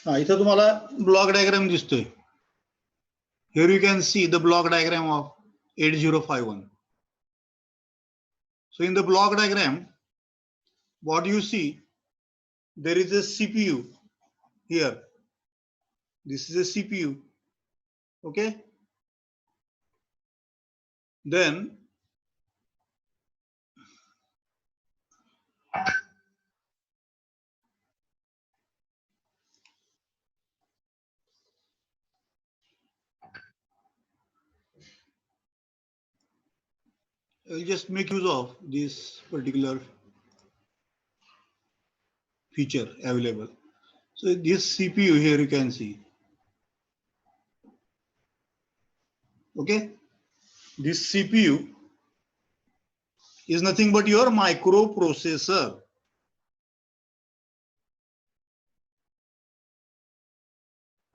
इथं तुम्हाला block diagram दिसतोय. Here you can see the block diagram of 8051. So in the block diagram, what you see, there is a CPU here. This is a CPU. Okay. Then I'll just make use of this particular feature available. So this CPU here you can see. Okay. This CPU is nothing but your microprocessor.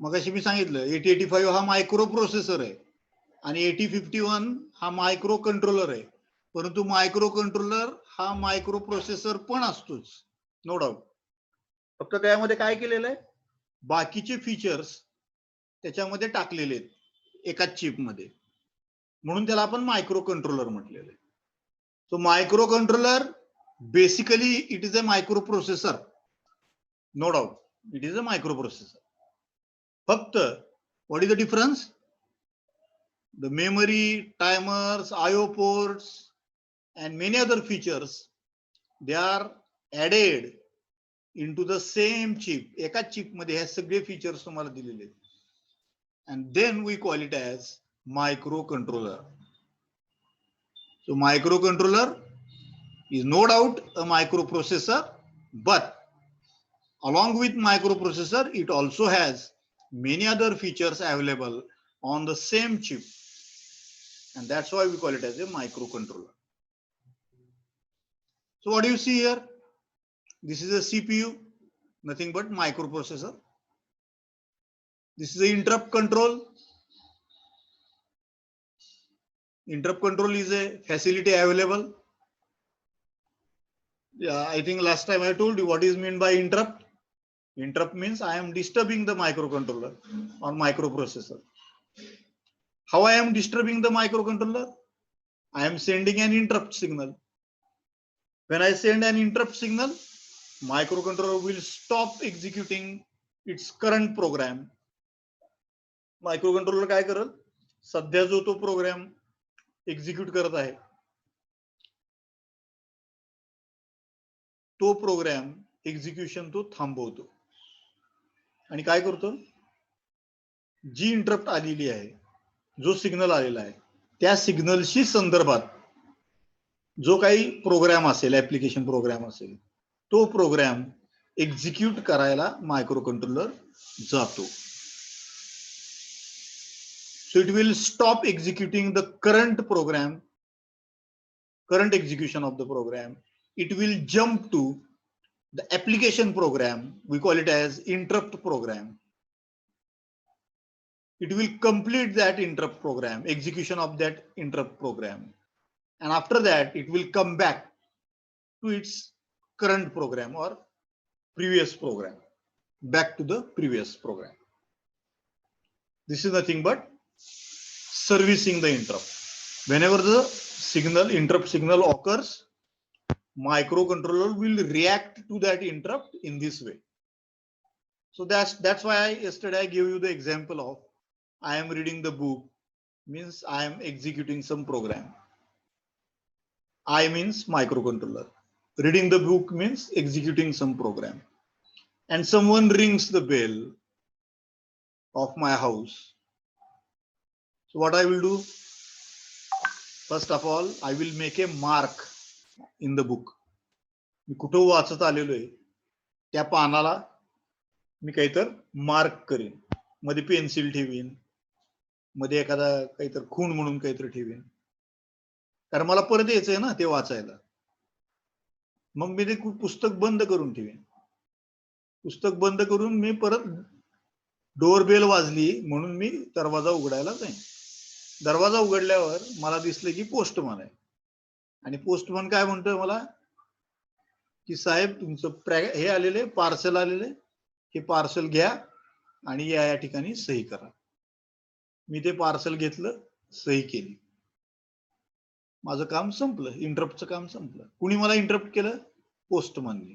मगाशी मी सांगितलं 8085 हा micro processor आहे आणि 8051 हा micro controller आहे. परंतु micro controller हा micro processor पण असतोच, नो डाऊट. फक्त त्यामध्ये काय केलेलं आहे, बाकीचे फीचर्स त्याच्यामध्ये टाकलेले आहेत एकाच चिप मध्ये, म्हणून त्याला आपण मायक्रो कंट्रोलर म्हटलेलं आहे. So microcontroller basically it is a microprocessor, no doubt it is a microprocessor. फक्त what is the difference? The memory, timers, IO ports and many other features, they are added into the same chip. एका chip मध्ये हे सगळे features तुम्हाला दिलेले आहेत. And then we call it as microcontroller. So microcontroller is no doubt a microprocessor, but along with microprocessor, it also has many other features available on the same chip, and that's why we call it as a microcontroller. So what do you see here? This is a CPU, nothing but microprocessor. This is the interrupt control. Interrupt control is a facility available. Yeah, I think last time I told you what is meant by interrupt. Interrupt means I am disturbing the microcontroller or microprocessor. How I am disturbing the microcontroller? I am sending an interrupt signal. When I send an interrupt signal, microcontroller will stop executing its current program. Microcontroller काय करेल, सध्या जो तो programme execute करत आहे तो programme execution तो थांबवतो आणि काय करतो, जी इंटरप्ट आलेली आहे, जो सिग्नल आलेला आहे, त्या सिग्नलशी संदर्भात जो काही प्रोग्राम असेल, ऍप्लिकेशन प्रोग्राम असेल, तो प्रोग्राम एक्झिक्यूट करायला मायक्रो कंट्रोलर जातो. So it will stop executing the current program, current execution of the program. It will jump to the application program. We call it as interrupt program. It will complete that interrupt program, execution of that interrupt program. And after that, it will come back to its current program or previous program, back to the previous program. This is nothing but servicing the interrupt. Whenever the signal, interrupt signal occurs, microcontroller will react to that interrupt in this way. So that's why yesterday I gave you the example of I am reading the book, means I am executing some program. I means microcontroller. Reading the book means executing some program. And someone rings the bell of my house. So what I will do? First of all, I will make a mark in the book. मी कुठं वाचत आलेलो आहे त्या पानाला मी काहीतर mark करेन, मध्ये pencil ठेवीन, मध्ये एखादा काहीतरी खूण म्हणून काहीतरी ठेवीन, कारण मला परत यायचंय ना ते वाचायला. मग मी ते पुस्तक बंद करून ठेवीन. पुस्तक बंद करून मी परत डोर बेल वाजली म्हणून मी दरवाजा उघडायला जाईन. दरवाजा उघडल्यावर मला दिसलं की पोस्टमन आहे, आणि पोस्टमन काय म्हणतोय मला की साहेब तुमचं हे आलेले पार्सल आलेले, हे पार्सल घ्या आणि या ठिकाणी सही करा. मी ते पार्सल घेतलं, सही केली, माझं काम संपलं, इंटरप्टचं काम संपलं. कुणी मला इंटरप्ट केलं? पोस्टमनने.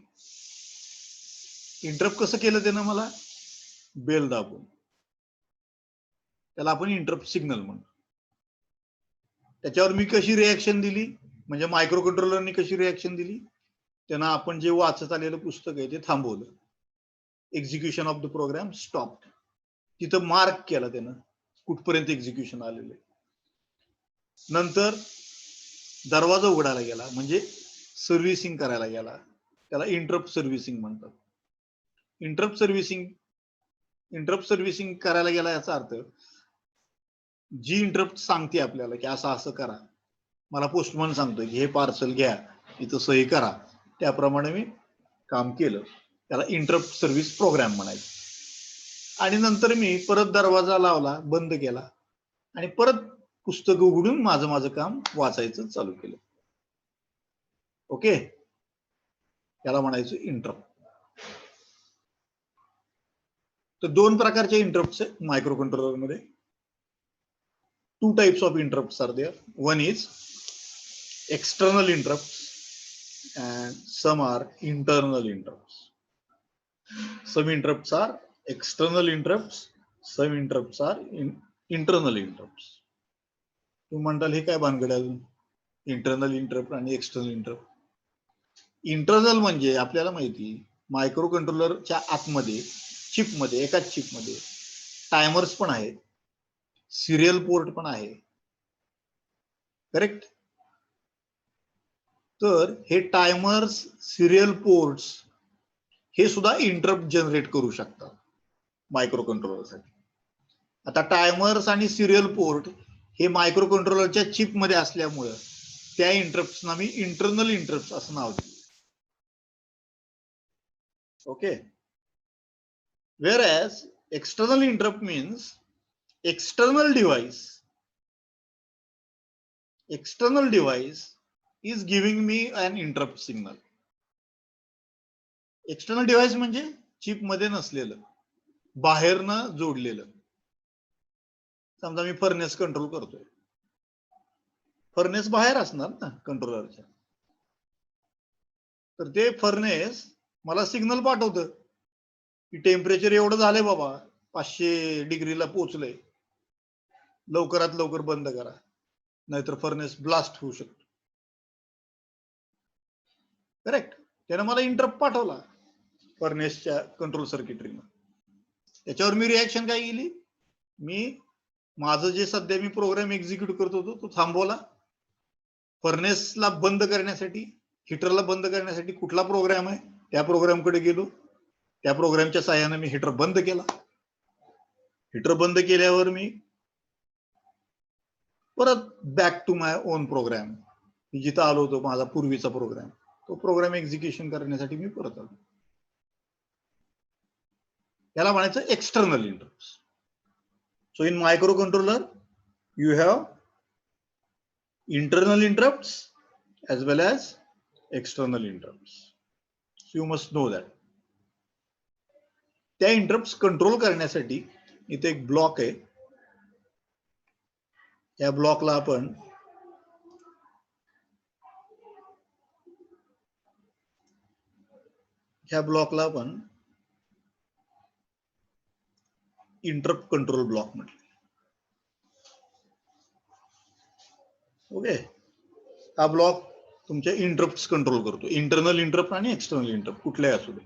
इंटरप्ट कसं केलं त्यानं मला? बेल दाबून. त्याला आपण इंटरप्ट सिग्नल म्हणतो. त्याच्यावर मी कशी रिॲक्शन दिली, म्हणजे मायक्रो कंट्रोलरने कशी रिॲक्शन दिली? त्यांना आपण जे वाचत आलेलं पुस्तक आहे ते थांबवलं. Execution of the program stop. तिथं मार्क केला त्यानं कुठपर्यंत एक्झिक्युशन आलेलं. नंतर दरवाजा उघडायला गेला, म्हणजे सर्व्हिसिंग करायला गेला. त्याला इंटरप्ट सर्व्हिसिंग म्हणतात. इंटरप्ट सर्व्हिसिंग करायला गेला याचा अर्थ जी इंटरप्ट सांगते आपल्याला की असं असं करा, मला पोस्टमन सांगतोय की हे पार्सल घ्या, इथं सही करा, त्याप्रमाणे मी काम केलं, त्याला इंटरप्ट सर्व्हिस प्रोग्राम म्हणायचं. आणि नंतर मी परत दरवाजा लावला, बंद केला आणि परत पुस्तक उघडून माझं काम वाचायचं चालू केलं. ओके, त्याला म्हणायचं इंटरप्ट. तर दोन प्रकारचे इंटरप्ट्स आहेत मायक्रो कंट्रोलर मध्ये. Two types of interrupts are there. One is external interrupts and some are internal interrupts. Some interrupts are external interrupts, some interrupts are internal interrupts. तुम्ही म्हणताल हे काय भानगड आहे अजून, इंटरनल इंटरप्ट आणि एक्सटर्नल इंटरप्ट? इंटरनल म्हणजे आपल्याला माहिती, मायक्रो कंट्रोलरच्या आतमध्ये चिपमध्ये, एकाच चिपमध्ये टायमर्स पण आहेत, सिरियल पोर्ट पण आहे, करेक्ट? तर हे टायमर्स, सिरियल पोर्ट्स हे सुद्धा इंटरप्ट जनरेट करू शकतात मायक्रो कंट्रोलरसाठी. आता टायमर्स आणि सिरियल पोर्ट हे मायक्रो कंट्रोलरच्या चिप मध्ये असल्यामुळे त्या इंटरप्ट्सना मी इंटरनल इंटरप्ट असं नाव दिलं. Okay. whereas external interrupt means external device is giving me an interrupt signal. External device म्हणजे चिप मध्ये नसलेलं, बाहेरनं जोडलेलं. समजा मी फर्नेस कंट्रोल करतोय, फर्नेस बाहेर असणार ना कंट्रोलरच्या, तर ते फर्नेस मला सिग्नल पाठवतं की टेम्परेचर एवढं झालंय बाबा, 500 डिग्रीला पोहोचलंय, लवकरात लवकर बंद करा, नाहीतर फर्नेस ब्लास्ट होऊ शकतो. करेक्ट? त्यानं मला इंटरप्ट पाठवला फर्नेसच्या कंट्रोल सर्किटरीनं. त्याच्यावर मी रिॲक्शन काय केली? मी माझं जे सध्या मी प्रोग्राम एक्झिक्यूट करत होतो तो थांबवला. फर्नेसला बंद करण्यासाठी, हिटरला बंद करण्यासाठी कुठला प्रोग्राम आहे त्या प्रोग्रामकडे गेलो, त्या प्रोग्रामच्या साहाय्याने मी हिटर बंद केला. हिटर बंद केल्यावर मी परत back to my own program, जिथं आलो होतो माझा पूर्वीचा प्रोग्राम, तो प्रोग्राम एक्झिक्युशन करण्यासाठी मी परत आलो. याला म्हणायचं external interrupts. So in micro controller you have internal interrupts as well as external interrupts. So you must know that. त्या इंटरप्ट्स कंट्रोल करण्यासाठी इथे एक ब्लॉक आहे. या ब्लॉकला आपण इंटरप्ट कंट्रोल ब्लॉक म्हटलं. ओके, हा ब्लॉक तुमच्या इंटरप्ट्स कंट्रोल करतो, इंटरनल इंटरप्ट आणि एक्सटर्नल इंटरप्ट कुठल्याही असू दे.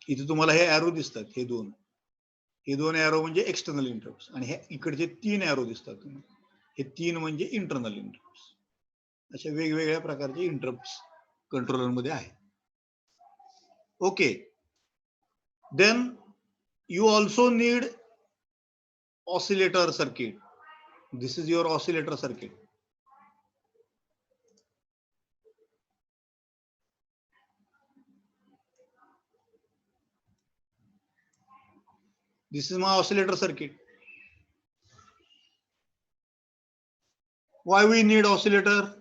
इथे तुम्हाला हे एरो दिसतात, हे दोन एरो म्हणजे एक्सटर्नल इंटरप्ट्स, आणि हे इकडचे 3 एरो दिसतात, हे 3 म्हणजे इंटरनल इंटरप्ट्स. अशा वेगवेगळ्या प्रकारचे इंटरप्ट कंट्रोलर मध्ये आहे. Okay, then you also need oscillator circuit. This is your oscillator circuit. This is my oscillator circuit. Why we need oscillator?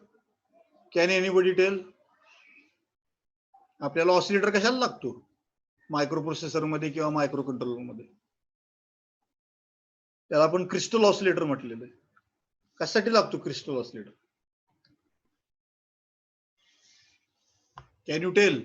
Can anybody tell? आपल्याला ऑसिलेटर कशाला लागतो मायक्रो प्रोसेसर मध्ये किंवा मायक्रो कंट्रोलर मध्ये? त्याला आपण क्रिस्टल ऑसिलेटर म्हटलेलं आहे. कशासाठी लागतो crystal oscillator? Can you tell?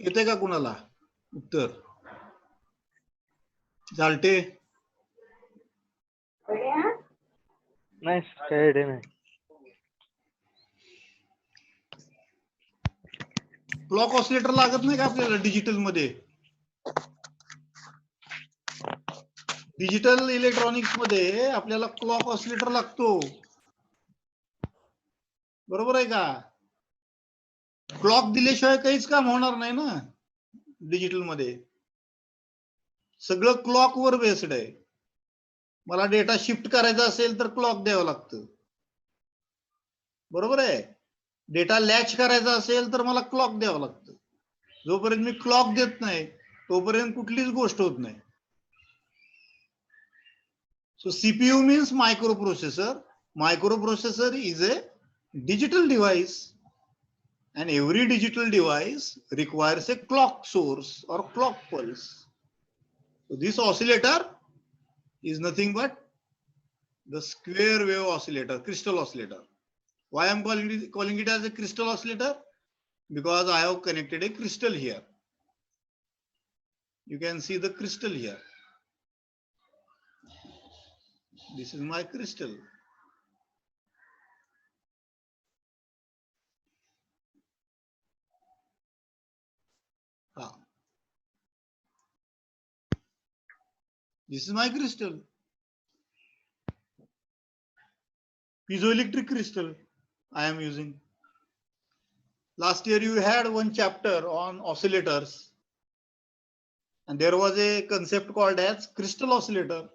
येते का कुणाला उत्तर? झालटे नाही, काही आयडिया नाही. क्लॉक ऑसिलेटर लागत नाही का आपल्याला डिजिटल मध्ये? डिजिटल इलेक्ट्रॉनिक्स मध्ये आपल्याला क्लॉक ऑसिलेटर लागतो, बरोबर आहे का? क्लॉक दिल्याशिवाय काहीच काम होणार नाही ना डिजिटल मध्ये. सगळं क्लॉक वर बेस्ड आहे. मला डेटा शिफ्ट करायचा असेल तर क्लॉक द्यावं लागतं, बरोबर आहे? डेटा लॅच करायचा असेल तर मला क्लॉक द्यावं लागतं. जोपर्यंत मी क्लॉक देत नाही तोपर्यंत कुठलीच गोष्ट होत नाही. So CPU means microprocessor. Microprocessor is a digital device, and every digital device requires a clock source or clock pulse. So this oscillator is nothing but the square wave oscillator, crystal oscillator. Why I am calling it as a crystal oscillator? Because I have connected a crystal here. You can see the crystal here. This is my crystal. This is my crystal. Piezoelectric crystal I am using. Last year you had one chapter on oscillators, and there was a concept called as crystal oscillator.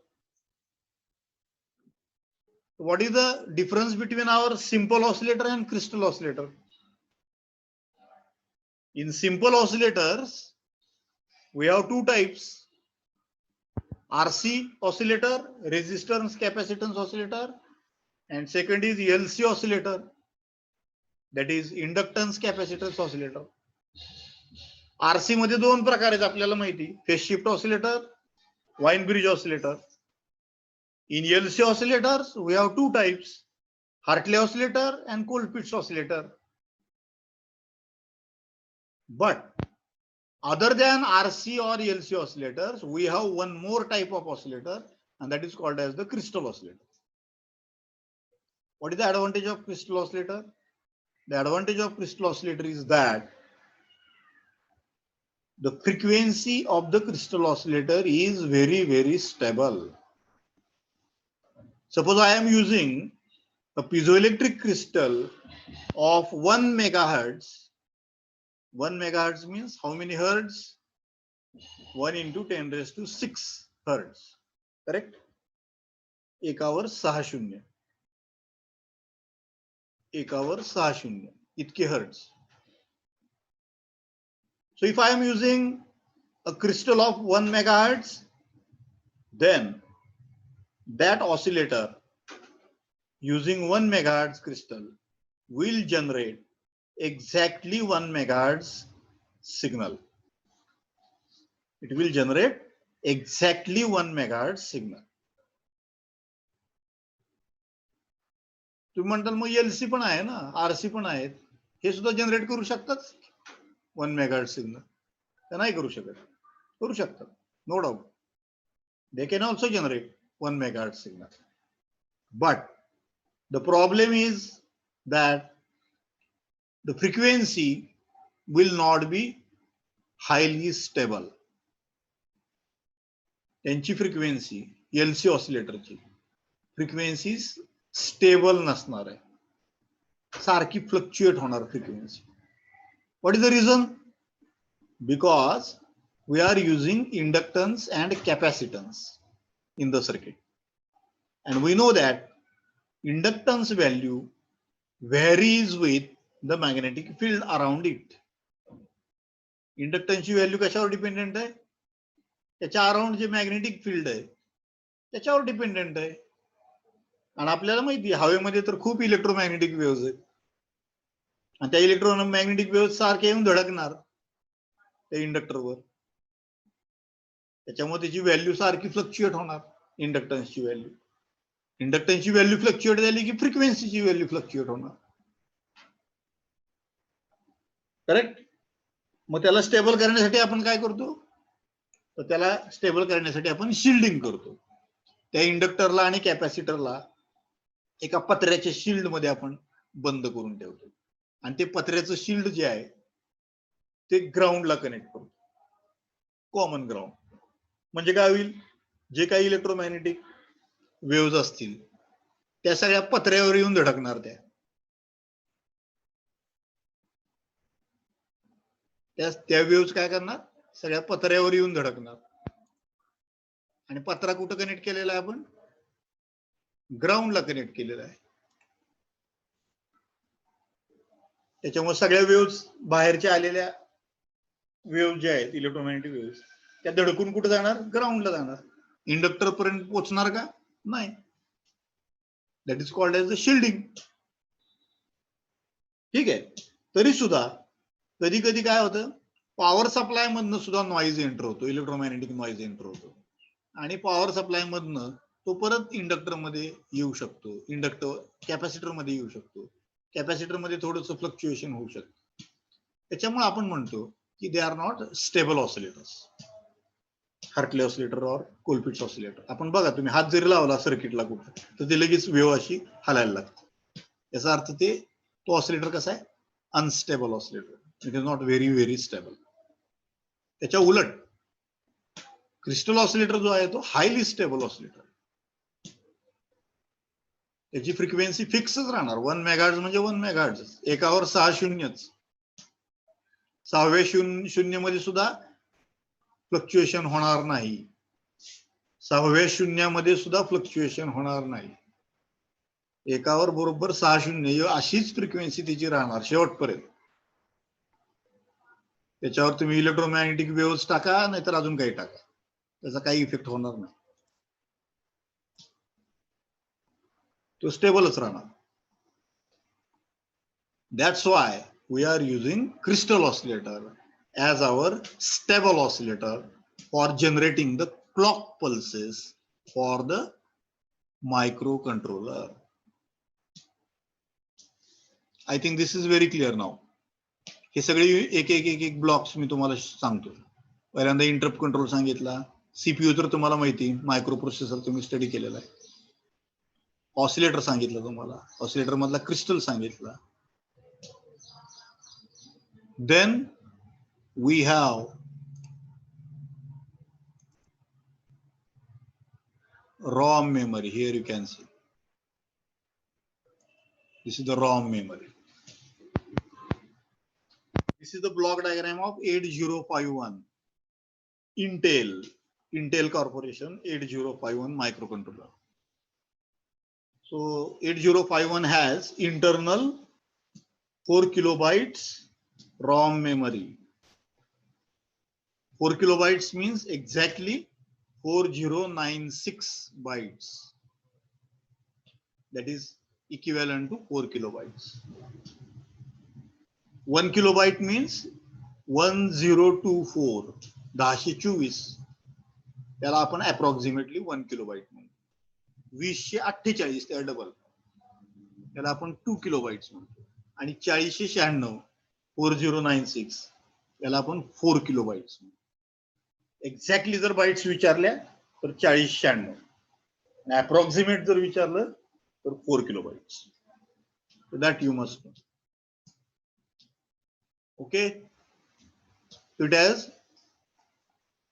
What is the difference between our simple oscillator and crystal oscillator? In simple oscillators, we have two types: RC oscillator, resistance capacitance oscillator, and second is LC oscillator, that is inductance capacitance oscillator. RC मध्ये दोन प्रकार आहेत आपल्याला माहिती: phase shift oscillator, wine bridge oscillator. In LC oscillators, we have two types: Hartley oscillator and Colpitts oscillator. But other than RC or LC oscillators, we have one more type of oscillator, and that is called as the crystal oscillator. What is the advantage of crystal oscillator? The advantage of crystal oscillator is that the frequency of the crystal oscillator is very, very stable. Suppose I am using a piezoelectric crystal of 1 megahertz. 1 megahertz means how many hertz? 1 into 10 raised to 6 hertz. Correct? एकावर 6 शून्य. एकावर 6 शून्य इतके hertz. So if I am using a crystal of 1 megahertz, then that oscillator using 1 megahertz crystal will generate exactly 1 megahertz signal. It will generate exactly 1 megahertz signal. तुम्ही म्हणताल मग LC पण आहे ना, आरसी पण आहेत, हे सुद्धा जनरेट करू शकतात 1 मेगाहर्ट्ज सिग्नल. तर नाही करू शकत? करू शकतात, no doubt. They can also generate 1 megahertz signal. But the problem is that the frequency will not be highly stable. त्यांची फ्रिक्वेन्सी एलसी ऑसिलेटरची फ्रिक्वेन्सी स्टेबल नसणार आहे, सारखी फ्लक्च्युएट होणार frequency. What is the reason? Because we are using inductance and capacitance in the circuit, and we know that inductance value varies with the magnetic field around it. Inductance ची value कशावर dependent आहे? त्याच्या around जे magnetic field आहे त्याच्यावर dependent आहे. आणि आपल्याला माहिती आहे हवेमध्ये तर खूप इलेक्ट्रोमॅग्नेटिक वेव्हज आहेत, आणि त्या इलेक्ट्रोमॅग्नेटिक वेव्ह सारखे येऊन धडकणार त्या इंडक्टरवर, त्याच्यामुळे त्याची व्हॅल्यू सारखी फ्लक्च्युएट होणार. इंडक्टन्सची व्हॅल्यू फ्लक्च्युएट झाली की फ्रिक्वेन्सीची व्हॅल्यू फ्लक्च्युएट होणार. करेक्ट? मग त्याला स्टेबल करण्यासाठी आपण काय करतो? तर त्याला स्टेबल करण्यासाठी आपण शिल्डिंग करतो. त्या इंडक्टरला आणि कॅपॅसिटरला एका पत्र्याच्या शिल्ड मध्ये आपण बंद करून ठेवतो, आणि ते पत्र्याचं शिल्ड जे आहे ते ग्राउंडला कनेक्ट करतो, कॉमन ग्राउंड. म्हणजे काय होईल? जे काही इलेक्ट्रोमॅग्नेटिक वेव्हज असतील त्या सगळ्या पत्र्यावर येऊन धडकणार. त्या वेव्हज काय करणार? सगळ्या पत्र्यावर येऊन धडकणार. आणि पत्रा कुठं कनेक्ट केलेला आहे? आपण ग्राउंडला कनेक्ट केलेला आहे. त्याच्यामुळे सगळ्या वेव्हज, बाहेरच्या आलेल्या वेव्ह ज्या आहेत इलेक्ट्रोमॅग्नेटिक वेव्हज, त्या धडकून कुठे जाणार? ग्राउंडला जाणार. इंडक्टर पर्यंत पोहोचणार का? नाही. That is called as the shielding. ठीक आहे. तरी सुद्धा कधी कधी काय होतं, पॉवर सप्लाय मधनं सुद्धा नॉईज एंटर होतो, इलेक्ट्रोमॅग्नेटिक नॉईज एंटर होतो, आणि पॉवर सप्लाय मधनं तो परत इंडक्टर मध्ये येऊ शकतो, कॅपॅसिटर मध्ये येऊ शकतो, कॅपॅसिटर मध्ये थोडंसं फ्लक्च्युएशन होऊ शकतं. त्याच्यामुळे आपण म्हणतो की they are not stable oscillators. Hartley oscillator और कोलपिट्स ऑसिलेटर. आपण बघा, तुम्ही हात जरी लावला सर्किटला कुठं तर ते लगेच वेव्ह अशी हलायला लागते. याचा अर्थ तो ऑसिलेटर कसा आहे? Unstable oscillator. It is not very stable. त्याच्या उलट क्रिस्टल ऑसिलेटर जो आहे तो हायली स्टेबल ऑसिलेटर. त्याची फ्रिक्वेन्सी फिक्सच राहणार. 1 मेगाहर्ट्ज म्हणजे 1 मेगाहर्ट्ज. एकावर 6 शून्यच. 6व्या शून्य मध्ये सुद्धा फ्लक्च्युएशन होणार नाही. 6व्या शून्यामध्ये सुद्धा फ्लक्च्युएशन होणार नाही. एकावर बरोबर 6 शून्य अशीच फ्रिक्वेन्सी त्याची राहणार शेवटपर्यंत. त्याच्यावर तुम्ही इलेक्ट्रोमॅग्नेटिक वेव्हज टाका, नाहीतर अजून काही टाका, त्याचा काही इफेक्ट होणार नाही. तो स्टेबलच राहणार. That's why we are using crystal oscillator as our stable oscillator for generating the clock pulses for the microcontroller. I think this is very clear now. हे सगळे एक ब्लॉक्स मी तुम्हाला सांगतो. पहिल्यांदा इंटरप्ट कंट्रोल सांगितला. सीपीयू तर तुम्हाला माहिती, मायक्रो प्रोसेसर तुम्ही स्टडी केलेला आहे. ऑसिलेटर सांगितलं तुम्हाला, ऑसिलेटर मधला क्रिस्टल सांगितला. Then we have ROM memory. Here you can see. This is the ROM memory. This is the block diagram of 8051 Intel Corporation 8051 microcontroller. So 8051 has internal 4 kilobytes ROM memory. 4 kilobytes means exactly 4096 bytes. That is equivalent to 4 kilobytes. 1 kilobyte means 1024, 1024. त्याला आपण approximately 1 kilobyte म्हणतो. 2048 त्या double, त्याला आपण 2 किलोबाईट्स म्हणतो. आणि 4096 4096 याला आपण 4 किलोबाईट्स म्हणतो. एक्झॅक्टली जर बाईट्स विचारल्या तर 4096 आणि अप्रॉक्सिमेट जर विचारलं तर 4 kilobytes. That you must know. Okay, it has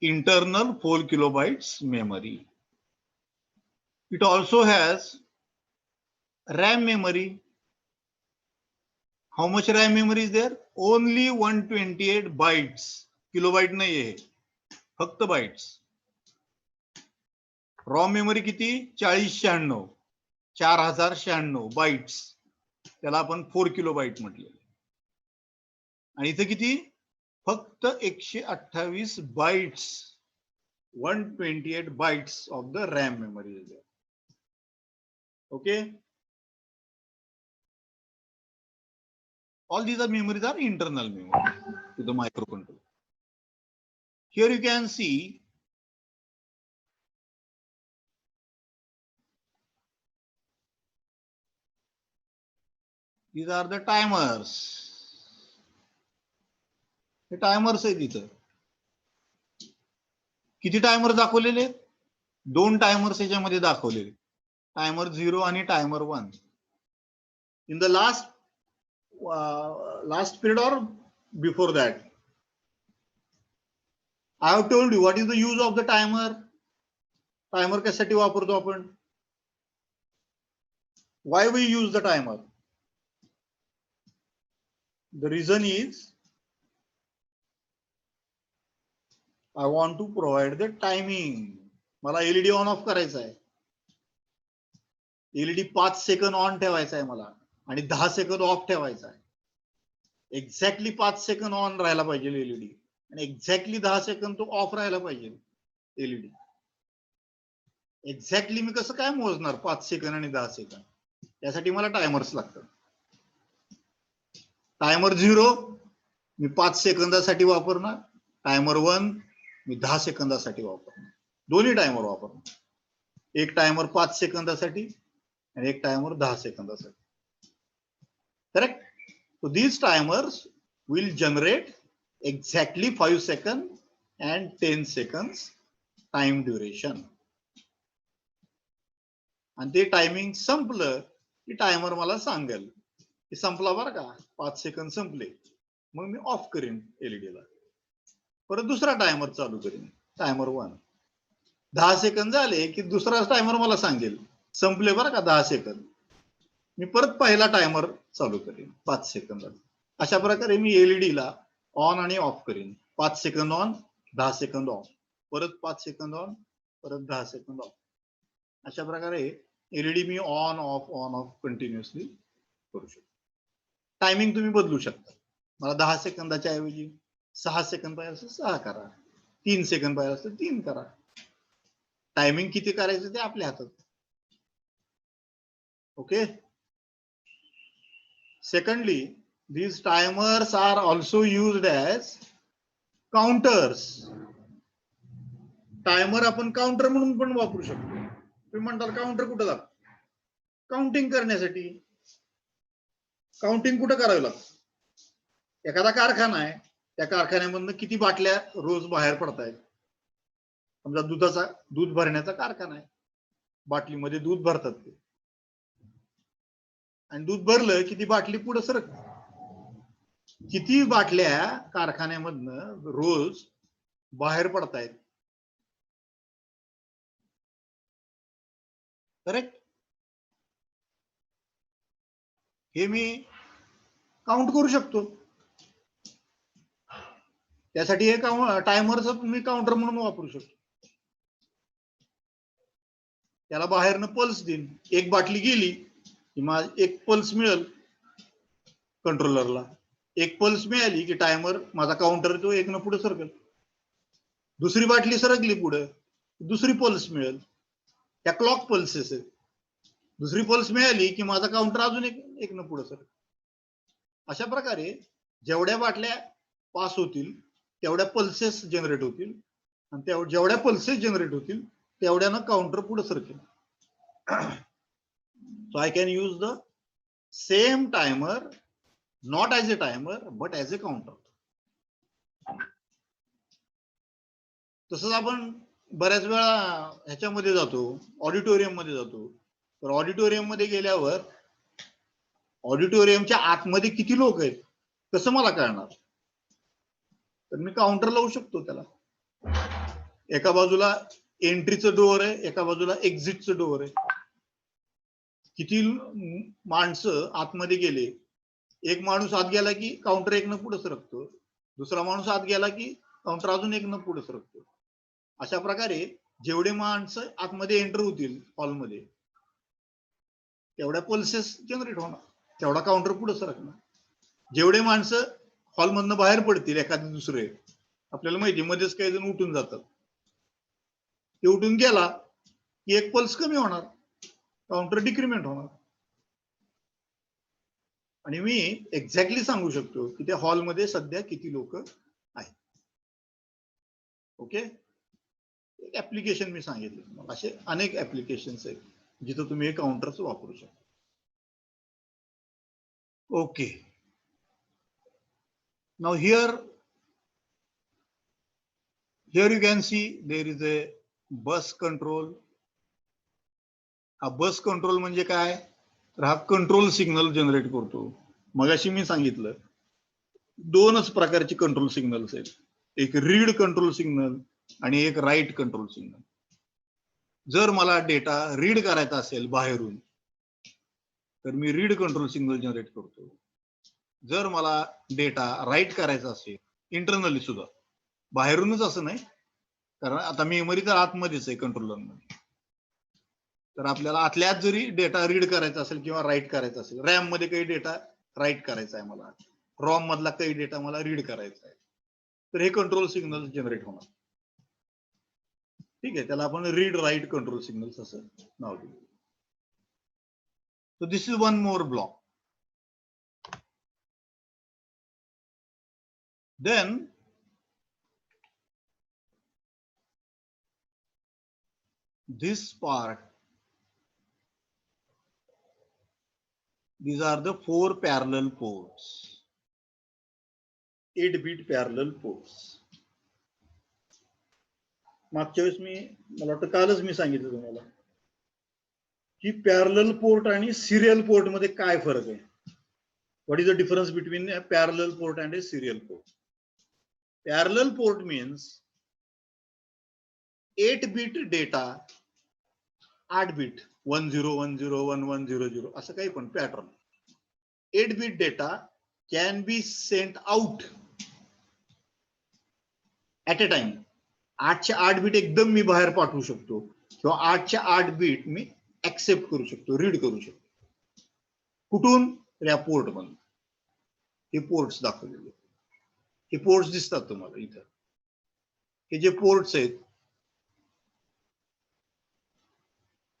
internal 4 kilobytes memory. It also has RAM memory. How much RAM memory is there? Only 128 bytes. Kilobyte नहीं है, फक्त bytes. ROM memory किती? 4096, 4096 bytes. त्याला आपण 4 किलोबाईट म्हटले. आणि इथे किती? फक्त 128 bytes, 128 bytes of the RAM memory is there. Okay, all these are memories are internal memory to the microcontroller. Here you can see these are the timers. हे टायमर्स आहे. तिथं किती टायमर दाखवलेले? 2 टायमर्स याच्यामध्ये दाखवलेले, टायमर 0 आणि timer 1. In the last period or before that I have told you what is the use of the timer. Timer कशासाठी वापरतो आपण? Why we use the timer? The reason is I want to provide the timing. मला LED on off करायचा आहे. LED 5 second on ठेवायचा आहे मला आणि 10 सेकंद ऑफ ठेवायचा आहे. एक्झॅक्टली 5 सेकंद ऑन राहायला पाहिजे एलईडी आणि एक्झॅक्टली 10 सेकंद तो ऑफ राहायला पाहिजे एलईडी. एक्झॅक्टली मी कसं काय मोजणार 5 सेकंद आणि 10 सेकंद? त्यासाठी मला टायमर्स लागतात. टायमर 0 मी 5 सेकंदासाठी वापरणार, टायमर 1 मी 10 सेकंदासाठी वापरणार. दोन्ही टायमर वापरणार. एक टायमर 5 सेकंदासाठी आणि एक टायमर 10 सेकंदासाठी. Correct? So these timers will generate exactly 5 seconds and 10 seconds time duration. आणि ते टायमिंग संपलं की टायमर मला सांगेल की संपला बरं का, 5 सेकंद संपले, मग मी ऑफ करीन एलईडीला. परत दुसरा टायमर चालू करीन, टायमर 1. 10 सेकंद झाले की दुसरा टायमर मला सांगेल संपले बरं का 10 सेकंद, मी परत पहिला टायमर चालू करेन 5 सेकंदात. अशा प्रकारे मी एलईडीला ऑन आणि ऑफ करीन. 5 सेकंद ऑन, 10 सेकंद ऑफ, परत 5 सेकंद ऑन, परत 10 सेकंद ऑफ. अशा प्रकारे LED me on off continuously करू शकतो. टायमिंग तुम्ही बदलू शकता. मला 10 सेकंदाच्या ऐवजी 6 सेकंद पाहिजे असेल 6 करा, 3 सेकंद पाहिजे असेल 3 करा. टायमिंग किती करायचं ते आपल्या हातात. Okay. Secondly, these timers are also used as counters. Timer आपण काउंटर म्हणून पण वापरू शकतो. तुम्ही म्हणताल काउंटर कुठं लागतं? काउंटिंग करण्यासाठी. काउंटिंग कुठं करावं लागतं? एखादा कारखाना आहे, त्या कारखान्यामधून किती बाटल्या रोज बाहेर पडतायत. समजा दूध भरण्याचा कारखाना आहे, बाटलीमध्ये दूध भरतात ते, आणि दूध भरलं की ती बाटली पुढे सरकते. किती बाटल्या कारखान्यामधनं रोज बाहेर पडतायत. करेक्ट? हे मी काउंट करू शकतो. त्यासाठी हे टायमरचं मी काउंटर म्हणून वापरू शकतो. त्याला बाहेरनं पल्स देईन. एक बाटली गेली की एक पल्स मिळेल कंट्रोलरला. एक पल्स मिळाली की टायमर माझा काउंटर तो एक न पुढे सरकेल. दुसरी बाटली सरकली पुढे, दुसरी पल्स मिळेल. त्या क्लॉक पल्सेस आहेत. दुसरी पल्स मिळाली की माझा काउंटर अजून एक न पुढे सर. अशा प्रकारे जेवढ्या बाटल्या पास होतील तेवढ्या पल्सेस जनरेट होतील आणि जेवढ्या पल्सेस जनरेट होतील तेवढ्यानं काउंटर पुढे सरकेल. So I can use the same timer not as a timer but as a counter. तसंच आपण बऱ्याच वेळा ह्याच्यामध्ये जातो, ऑडिटोरियम मध्ये जातो. तर ऑडिटोरियम मध्ये गेल्यावर ऑडिटोरियमच्या आतमध्ये किती लोक आहेत कसं मला कळणार? तर मी काउंटर लावू शकतो त्याला. एका बाजूला एंट्रीचं डोअर आहे, एका बाजूला एक्झिटचं डोअर आहे. किती माणसं आतमध्ये गेले, एक माणूस आत गेला की काउंटर एक न पुढे सरकतो, दुसरा माणूस आत गेला की काउंटर अजून एक न पुढे सरकतो. अशा प्रकारे जेवढे माणसं आतमध्ये एंटर होतील हॉलमध्ये तेवढ्या पल्सेस जनरेट होणार, तेवढा काउंटर पुढे सरकणार. जेवढे माणसं हॉलमधनं बाहेर पडतील एखादे दुसरे, आपल्याला माहिती मध्येच काही जण उठून जातात, ते उठून गेला की एक पल्स कमी होणार, काउंटर डिक्रिमेंट होणार. आणि मी एक्झॅक्टली सांगू शकतो की त्या हॉलमध्ये सध्या किती लोक आहेत. ओके, एक ऍप्लिकेशन मी सांगितलं. असे अनेक ऍप्लिकेशन्स आहेत जिथं तुम्ही काउंटर्स वापरू शकता. Okay, now here you can see there is a bus control. हा बस कंट्रोल म्हणजे काय? तर हा कंट्रोल सिग्नल जनरेट करतो. मगाशी मी सांगितलं दोनच प्रकारचे कंट्रोल सिग्नल्स आहेत, एक रीड कंट्रोल सिग्नल आणि एक राईट कंट्रोल सिग्नल. जर मला डेटा रीड करायचा असेल बाहेरून तर me read control signal generate करतो. जर मला डेटा राईट करायचा असेल इंटरनली सुद्धा, बाहेरूनच असं नाही, कारण आता मेमरी तर आतमध्येच आहे कंट्रोलर मध्ये, तर आपल्याला आतल्या आत जरी डेटा रीड करायचा असेल किंवा राईट करायचा असेल, रॅम मध्ये काही डेटा राईट करायचा आहे मला, रॉम मधला काही डेटा मला रीड करायचा आहे, तर हे कंट्रोल सिग्नल जनरेट होणार. ठीक आहे, त्याला आपण रीड राईट कंट्रोल सिग्नल्स असं नाव देऊ. So this is one more block. Then this part, these are the 4 parallel ports, 8-bit parallel ports. मागच्या वेळेस मला वाटतं कालच मी सांगितलं तुम्हाला की पॅरलल पोर्ट आणि सिरियल पोर्ट मध्ये काय फरक आहे. What is the difference between a parallel port and a serial port? Parallel port means 8-bit data, 8 bit 10101100 असं काही पण pattern. 8-bit data can be sent out at a time. 8चे 8 bit एकदम मी बाहेर पाठवू शकतो किंवा 8चे 8 बीट मी ऍक्सेप्ट करू शकतो, रीड करू शकतो. कुठून? या पोर्ट मधून. हे पोर्ट्स दाखवलेले, हे पोर्ट्स दिसतात तुम्हाला इथं. हे जे पोर्ट्स आहेत,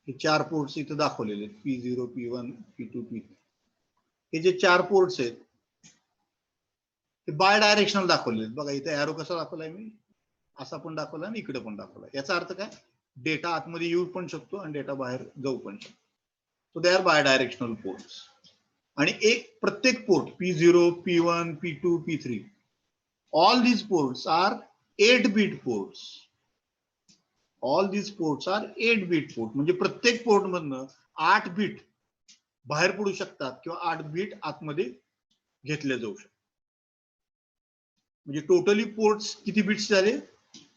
हे 4 पोर्ट्स इथं दाखवलेले आहेत, P0, P1, P2, P3. हे जे 4 पोर्ट्स आहेत ते बाय डायरेक्शनल दाखवलेले आहेत. बघा इथे एरो कसा दाखवलाय मी, असा पण दाखवला आणि इकडे पण दाखवला. याचा अर्थ काय? डेटा आतमध्ये येऊ पण शकतो आणि डेटा बाहेर जाऊ पण शकतो. So they are bidirectional ports. आणि प्रत्येक port P0, P1, P2, P3, all these ports are 8-bit ports. All these ports are 8-bit port. म्हणजे प्रत्येक पोर्ट मधनं 8 बीट बाहेर पडू शकतात किंवा 8 बीट आतमध्ये घेतले जाऊ शकतात. म्हणजे टोटली पोर्ट्स किती बिट्स झाले?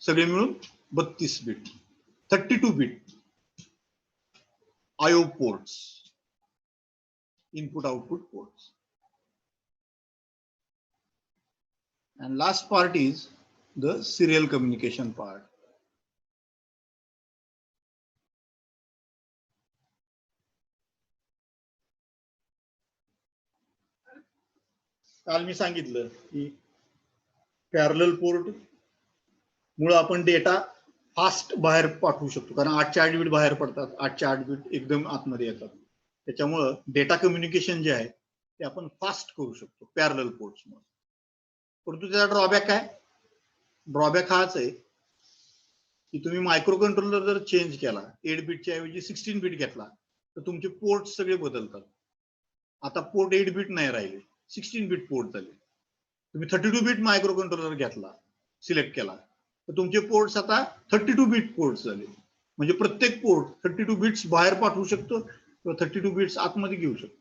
सगळे मिळून 32 bit, 32 bit IO ports, input output ports. And last part is the serial communication part. काल मी सांगितलं की पॅरलल पोर्ट मुळे आपण डेटा फास्ट बाहेर पाठवू शकतो, कारण 8चे 8 बीट बाहेर पडतात, 8चे 8 बीट एकदम आतमध्ये येतात. त्याच्यामुळं डेटा कम्युनिकेशन जे आहे ते आपण फास्ट करू शकतो पॅरलल पोर्ट्समुळे. परंतु त्याचा ड्रॉबॅक काय? ड्रॉबॅक हाच आहे की तुम्ही मायक्रो कंट्रोलर जर चेंज केला 8 बिटच्या ऐवजी 16 बिट घेतला तर तुमचे पोर्ट सगळे बदलतात. आता पोर्ट 8 बिट नाही राहिले, 16 बिट पोर्ट झाले. तुम्ही 32 बिट मायक्रो कंट्रोलर घेतला, सिलेक्ट केला तर तुमचे पोर्ट्स आता 32 बिट पोर्ट्स झाले. म्हणजे प्रत्येक पोर्ट 32 बिट्स बाहेर पाठवू शकतो किंवा 32 बिट्स आतमध्ये घेऊ शकतो.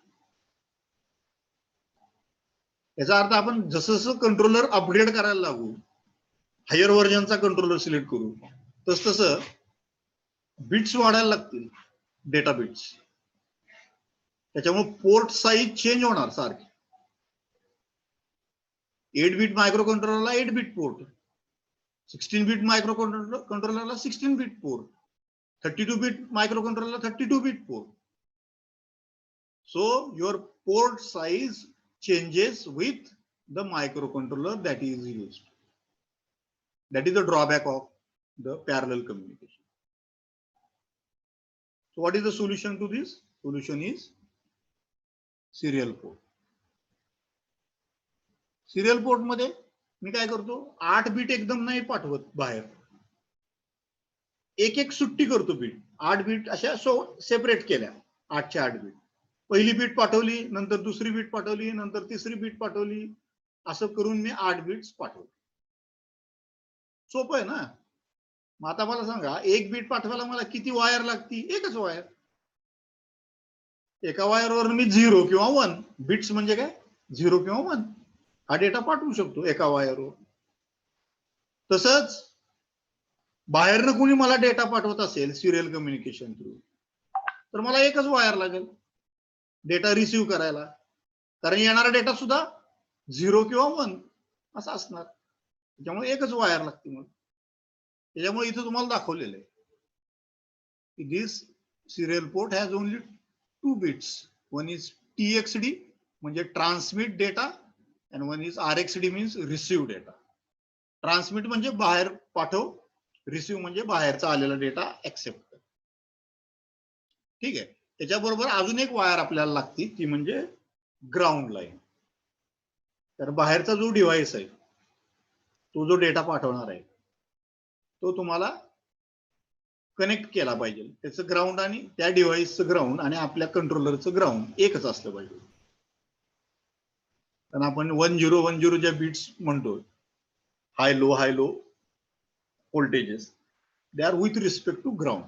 याचा अर्थ आपण जसं जसं कंट्रोलर अपग्रेड करायला लागू, हायर व्हर्जनचा कंट्रोलर सिलेक्ट करू, तस तसं बिट्स वाढायला लागतील, डेटा बिट्स. त्याच्यामुळे पोर्ट साईज चेंज होणार सारखी. 8 बिट मायक्रो कंट्रोलरला 8 बिट पोर्ट, 16 बिट मायक्रो कंट्रोलरला 16 बिट पोर्ट, 32 बिट मायक्रो कंट्रोलरला 32 bit port. So your port size changes with the microcontroller that is used. That is the drawback of the parallel communication. So what is the solution to this? Solution is serial port. Serial port मध्ये मी काय करतो, 8 bit एकदम नाही पाठवत बाहेर, एक एक सुट्टी करतो बीट. 8 बीट अशा सेपरेट केल्या, 8 च्या 8 बीट. पहिली बीट पाठवली, नंतर दुसरी बीट पाठवली, नंतर तिसरी बीट पाठवली, असं करून मी 8 बीट्स पाठवले. सोपं आहे ना. मग आता मला सांगा, एक बीट पाठवायला मला किती वायर लागती? एकच वायर. एका वायरवर मी 0 किंवा 1, बिट्स म्हणजे काय, 0 किंवा 1 हा डेटा पाठवू शकतो एका वायरवर. तसंच बाहेरनं कोणी मला डेटा पाठवत असेल सिरियल कम्युनिकेशन थ्रू, तर मला एकच वायर लागेल डेटा रिसीव्ह करायला, कारण येणारा डेटा सुद्धा 0 किंवा 1 असा असणार. त्याच्यामुळे एकच वायर लागते. मग त्याच्यामुळे इथं तुम्हाला दाखवलेलं आहे की this serial port has only 2 bits. One is TXD म्हणजे transmit data, and one is RXD means receive data. Transmit म्हणजे बाहेर पाठव, रिसीव्ह म्हणजे बाहेरचा आलेला डेटा ऍक्सेप्ट कर. ठीक आहे. त्याच्याबरोबर अजून एक वायर आपल्याला लागते, ती म्हणजे ग्राउंड लाईन. तर बाहेरचा जो डिव्हाइस आहे, तो जो डेटा पाठवणार आहे, तो तुम्हाला कनेक्ट केला पाहिजे. त्याचं ग्राउंड आणि त्या डिव्हाइसचं ग्राउंड आणि आपल्या कंट्रोलरचं ग्राउंड एकच असलं पाहिजे. कारण आपण 1010 ज्या बिट्स म्हणतो, high low voltages, they are with respect to ground.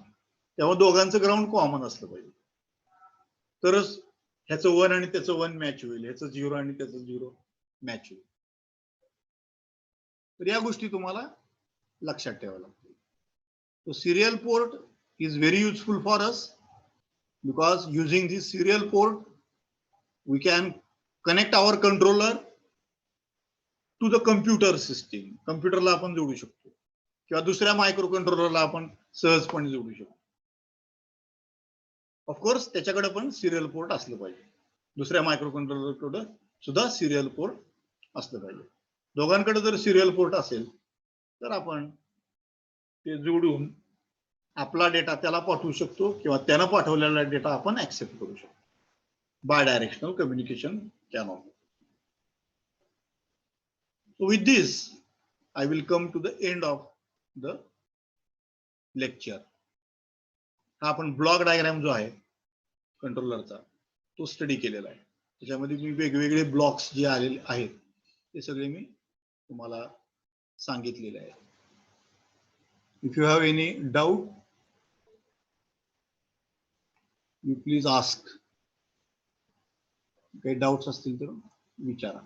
तेव्हा दोघांचं ग्राउंड कॉमन असलं पाहिजे, तरच ह्याचं 1 आणि त्याचं 1 मॅच होईल, ह्याचं 0 आणि त्याचं 0 मॅच होईल. तर या गोष्टी तुम्हाला लक्षात ठेवाव्या लागतील. So serial port is very useful for us because using this serial port we can connect our controller to the computer system. कम्प्युटरला आपण जोडू शकतो किंवा दुसऱ्या मायक्रो कंट्रोलरला आपण सहजपणे जोडू शकतो. ऑफकोर्स त्याच्याकडे पण सिरियल पोर्ट असलं पाहिजे, दुसऱ्या मायक्रो कंट्रोलरकडे सुद्धा सिरियल पोर्ट असलं पाहिजे. दोघांकडे जर सिरियल पोर्ट असेल तर आपण ते जोडून आपला डेटा त्याला पाठवू शकतो किंवा त्यानं पाठवलेला डेटा आपण ऍक्सेप्ट करू शकतो. Bidirectional communication can on. So with this I will come to the end of the lecture. हा आपण ब्लॉक डायग्राम जो आहे कंट्रोलरचा तो स्टडी केलेला आहे. त्याच्यामध्ये मी वेगवेगळे ब्लॉक्स जे आलेले आहेत ते सगळे मी तुम्हाला सांगितलेले आहे. If you have any doubt, you please ask. काही डाउट्स असतील तर विचारा.